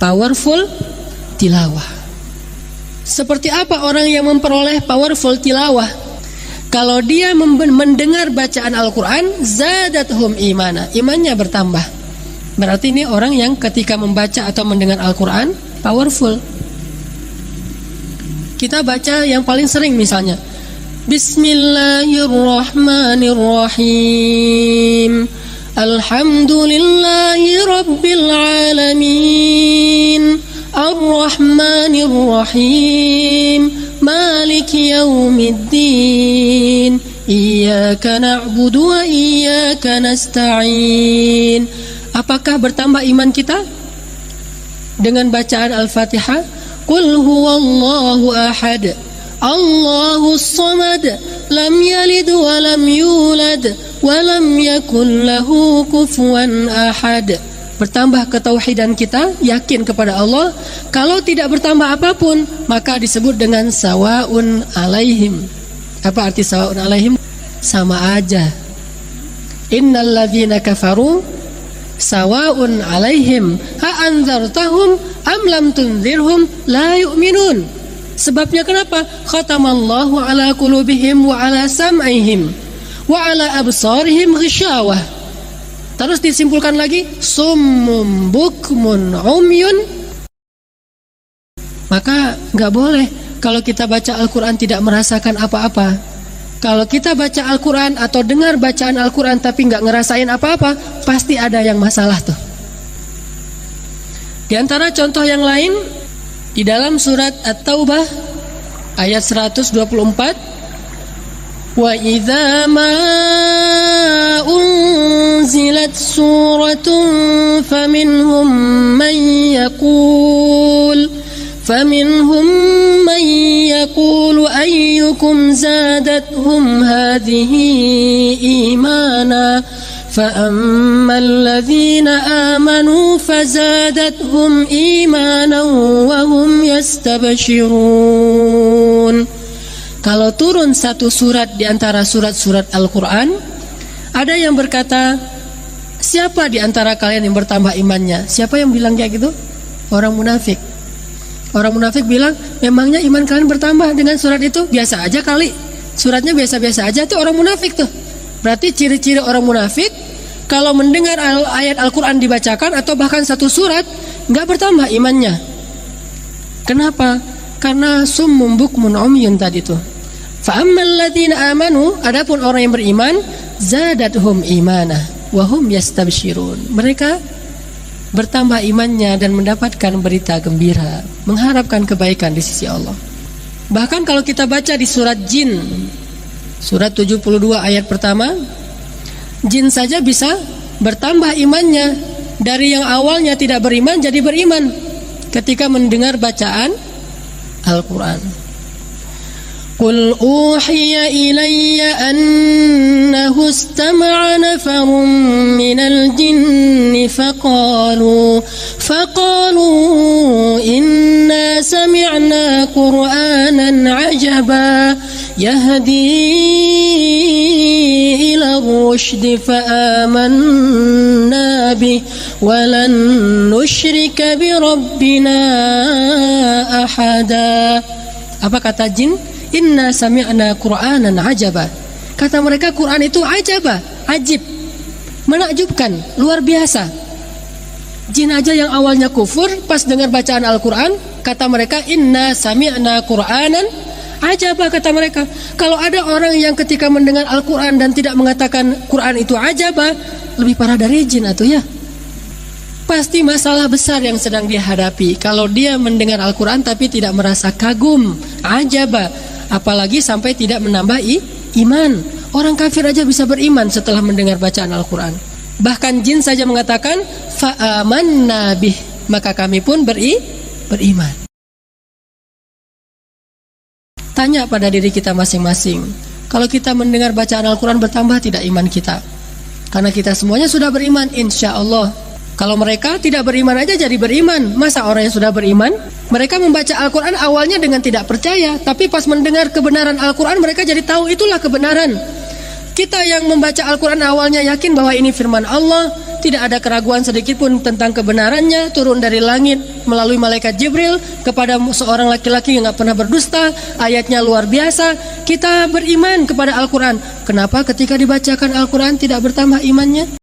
Powerful tilawah. Seperti apa orang yang memperoleh powerful tilawah? Kalau dia mendengar bacaan Al-Quran, zadathum imana, imannya bertambah. Berarti ini orang yang ketika membaca atau mendengar Al-Quran powerful. Kita baca yang paling sering misalnya Bismillahirrahmanirrahim, Alhamdulillahi Rabbil Alamin, Ar-Rahmanir-Rahim, Maliki Yaumiddin, Iyyaka na'budu wa iyyaka nasta'in. Apakah bertambah iman kita dengan bacaan Al-Fatihah? Qul huwallahu ahad, Allahus samad, lam yalid wa lam yulad wa lam yakul lahu kufuwan ahad. Bertambah ketauhidan kita, yakin kepada Allah. Kalau tidak bertambah apapun, maka disebut dengan sawaun alaihim. Apa arti sawaun alaihim? Sama aja. Innal ladzina kafaru sawaun alaihim ha anzartahum am lam tunzirhum la yu'minun. Sebabnya kenapa? Khatamallahu ala qulubihim wa ala sam'ihim wa ala absarihim ghishawah. Terus disimpulkan lagi summum bukmun umyun. Maka nggak boleh kalau kita baca Al-Quran tidak merasakan apa-apa. Kalau kita baca Al-Quran atau dengar bacaan Al-Quran tapi nggak ngerasain apa-apa, pasti ada yang masalah tuh. Di antara contoh yang lain, di dalam surat At-Taubah ayat 124, wa idza ma unzilat suratun faminhum man yaqulu ayyukum zadathum hadhihi imana فَأَمَّا الَّذِينَ آمَنُوا فَزَادَتْهُمْ إِيمَانًا وَهُمْ يَسْتَبْشِرُونَ. Kalau turun satu surat di antara surat-surat Al-Quran, ada yang berkata, siapa di antara kalian yang bertambah imannya? Siapa yang bilang kayak gitu? Orang munafik. Orang munafik bilang, memangnya iman kalian bertambah dengan surat itu? Biasa aja kali. Suratnya biasa-biasa aja, itu orang munafik tuh. Berarti ciri-ciri orang munafik, kalau mendengar ayat Al-Quran dibacakan atau bahkan satu surat, nggak bertambah imannya. Kenapa? Karena summum bukmun umyun tadi tuh. Fa'ammal ladzina amanu, adapun orang yang beriman, zadathum imana wa hum yastabshirun. Mereka bertambah imannya dan mendapatkan berita gembira, mengharapkan kebaikan di sisi Allah. Bahkan kalau kita baca di surat Jin, surat 72 ayat pertama, jin saja bisa bertambah imannya. Dari yang awalnya tidak beriman jadi beriman ketika mendengar bacaan Al-Quran. Qul uhiya ilayya annahu istama'a nafarun minal jinni faqalu inna sami'na qur'anan ajaba yahdi ila rushdi fa'amanna bih walan nusyrika bi rabbina ahada. Apa kata jin? Inna sami'na qur'anan ajaba. Kata mereka Quran itu ajaba, ajib, menakjubkan, luar biasa. Jin aja yang awalnya kufur, pas dengar bacaan Al-Quran, kata mereka inna sami'na qur'anan ajaba, kata mereka. Kalau ada orang yang ketika mendengar Al-Quran dan tidak mengatakan Quran itu ajaba, lebih parah dari jin atau ya. Pasti masalah besar yang sedang dia hadapi. Kalau dia mendengar Al-Quran tapi tidak merasa kagum, ajaba, apalagi sampai tidak menambah iman. Orang kafir aja bisa beriman setelah mendengar bacaan Al-Quran. Bahkan jin saja mengatakan fa'amanna bih, maka kami pun beriman. Tanya pada diri kita masing-masing, kalau kita mendengar bacaan Al-Quran bertambah tidak iman kita? Karena kita semuanya sudah beriman, insya Allah. Kalau mereka tidak beriman aja jadi beriman. Masa orang yang sudah beriman, mereka membaca Al-Quran awalnya dengan tidak percaya, tapi pas mendengar kebenaran Al-Quran mereka jadi tahu itulah kebenaran. Kita yang membaca Al-Quran awalnya yakin bahwa ini firman Allah, tidak ada keraguan sedikit pun tentang kebenarannya, turun dari langit melalui malaikat Jibril kepada seorang laki-laki yang gak pernah berdusta, ayatnya luar biasa. Kita beriman kepada Al-Quran. Kenapa ketika dibacakan Al-Quran tidak bertambah imannya?